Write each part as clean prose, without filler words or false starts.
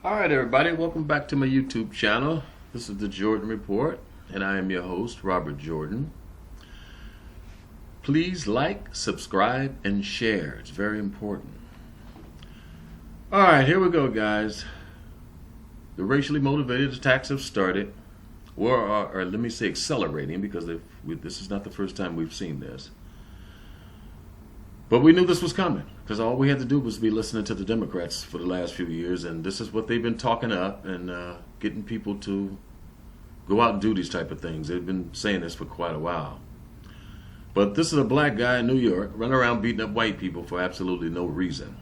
Alright everybody, welcome back to my YouTube channel. This is the Jordan Report, and I am your host, Robert Jordan. Please like, subscribe, and share. It's very important. Alright, here we go, guys. The racially motivated attacks have started, or let me say accelerating, because this is not the first time we've seen this. But we knew this was coming, because all we had to do was be listening to the Democrats for the last few years, and this is what they've been talking up and getting people to go out and do these type of things. They've been saying this for quite a while. But this is a black guy in New York running around beating up white people for absolutely no reason.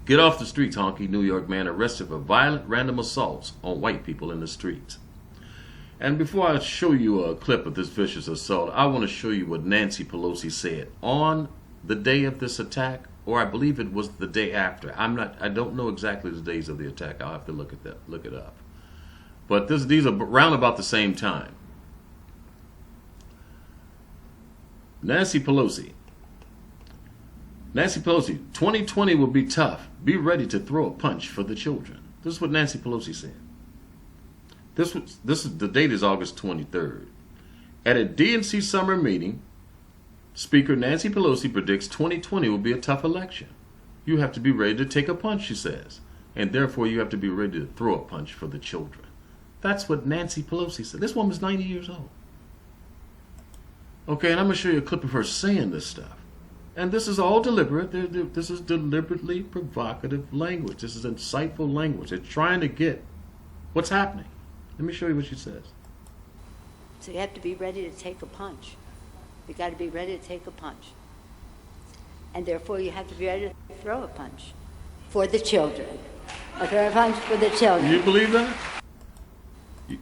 Get off the streets, honky. New York man arrested for violent random assaults on white people in the streets. And before I show you a clip of this vicious assault, I want to show you what Nancy Pelosi said on the day of this attack, or I believe it was the day after. I don't know exactly the days of the attack. I'll have to look it up. But these are around about the same time. Nancy Pelosi, 2020 will be tough. Be ready to throw a punch for the children. This is what Nancy Pelosi said. The date is August 23rd. At a DNC summer meeting, Speaker Nancy Pelosi predicts 2020 will be a tough election. You have to be ready to take a punch, she says, and therefore you have to be ready to throw a punch for the children. That's what Nancy Pelosi said. This woman's 90 years old. Okay, and I'm going to show you a clip of her saying this stuff. And this is all deliberate. This is deliberately provocative language. This is insightful language. They're trying to get what's happening. Let me show you what she says. So you have to be ready to take a punch. You got to be ready to take a punch. And therefore you have to be ready to throw a punch for the children. Throw a punch for the children. You believe that?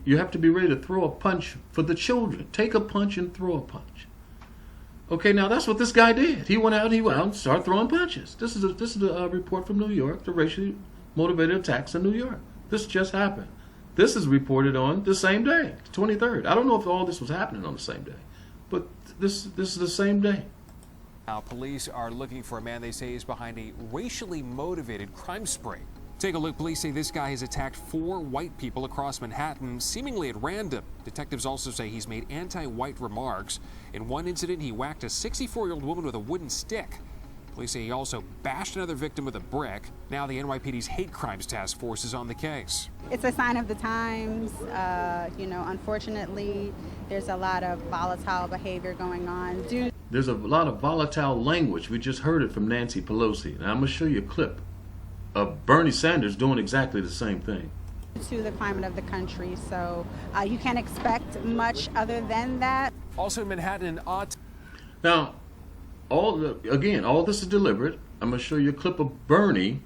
You have to be ready to throw a punch for the children. Take a punch and throw a punch. Okay, now that's what this guy did. He went out and started throwing punches. This is a report from New York, the racially motivated attacks in New York. This just happened. This is reported on the same day, the 23rd. I don't know if all this was happening on the same day, but this is the same day. Now, police are looking for a man they say is behind a racially motivated crime spree. Take a look. Police say this guy has attacked 4 white people across Manhattan, seemingly at random. Detectives also say he's made anti-white remarks. In one incident, he whacked a 64-year-old woman with a wooden stick. Police say he also bashed another victim with a brick. Now the NYPD's Hate Crimes Task Force is on the case. It's a sign of the times. Unfortunately, there's a lot of volatile behavior going on. There's a lot of volatile language. We just heard it from Nancy Pelosi. Now I'm going to show you a clip of Bernie Sanders doing exactly the same thing. To the climate of the country, so you can't expect much other than that. Also in Manhattan, Now, all this is deliberate. I'm going to show you a clip of Bernie.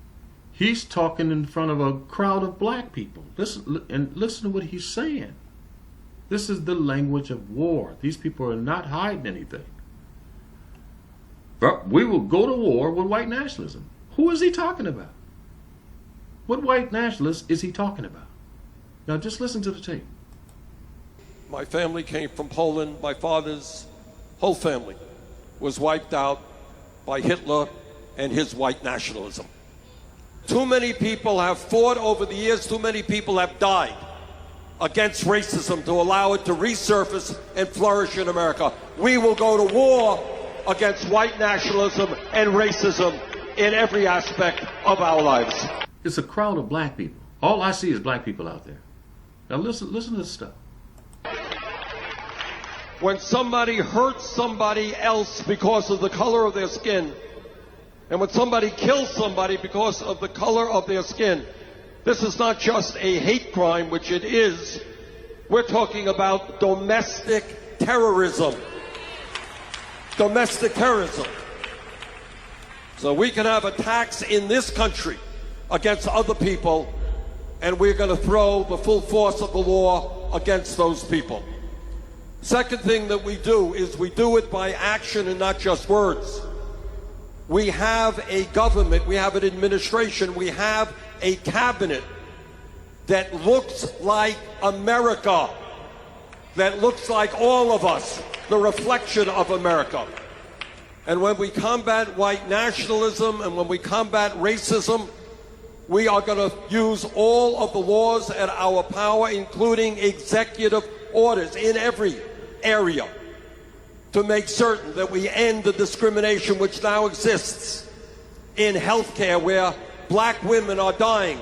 He's talking in front of a crowd of black people. Listen to what he's saying. This is the language of war. These people are not hiding anything. But we will go to war with white nationalism. Who is he talking about? What white nationalists is he talking about? Now just listen to the tape. My family came from Poland. My father's whole family was wiped out by Hitler and his white nationalism. Too many people have fought over the years, too many people have died against racism to allow it to resurface and flourish in America. We will go to war against white nationalism and racism in every aspect of our lives. It's a crowd of black people. All I see is black people out there. Now listen to this stuff. When somebody hurts somebody else because of the color of their skin, and when somebody kills somebody because of the color of their skin, this is not just a hate crime, which it is. We're talking about domestic terrorism. Domestic terrorism. So we can have attacks in this country against other people, and we're going to throw the full force of the law against those people. Second thing that we do is we do it by action and not just words. We have a government, we have an administration, we have a cabinet that looks like America, that looks like all of us, the reflection of America. And when we combat white nationalism and when we combat racism, we are going to use all of the laws at our power, including executive orders in every area, to make certain that we end the discrimination which now exists in healthcare, where black women are dying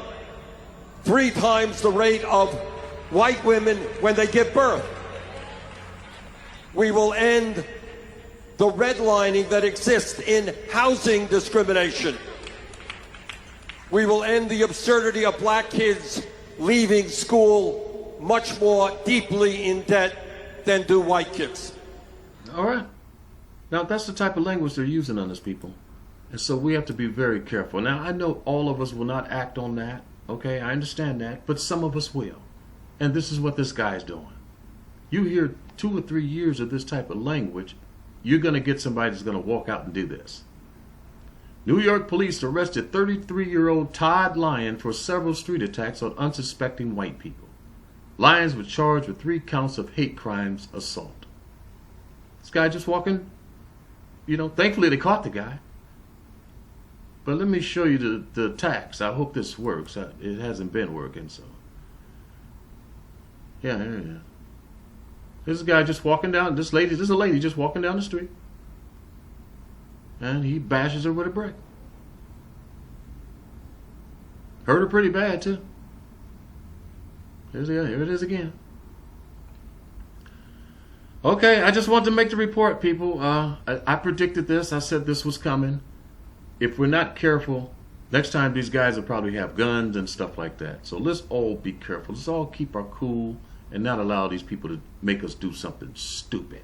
3 times the rate of white women when they give birth. We will end the redlining that exists in housing discrimination. We will end the absurdity of black kids leaving school much more deeply in debt than do white kids. All right. Now, that's the type of language they're using on us, people. And so we have to be very careful. Now, I know all of us will not act on that. Okay, I understand that. But some of us will. And this is what this guy's doing. You hear 2 or 3 years of this type of language, you're going to get somebody that's going to walk out and do this. New York police arrested 33-year-old Todd Lyons for several street attacks on unsuspecting white people. Lyons was charged with 3 counts of hate crimes assault. This guy just walking, thankfully they caught the guy. But let me show you the attacks. I hope this works. It hasn't been working, so. Yeah. This guy just walking down, this is a lady just walking down the street. And he bashes her with a brick. Hurt her pretty bad, too. Here it is again. Okay, I just wanted to make the report, people. I predicted this. I said this was coming. If we're not careful, next time these guys will probably have guns and stuff like that. So let's all be careful. Let's all keep our cool and not allow these people to make us do something stupid.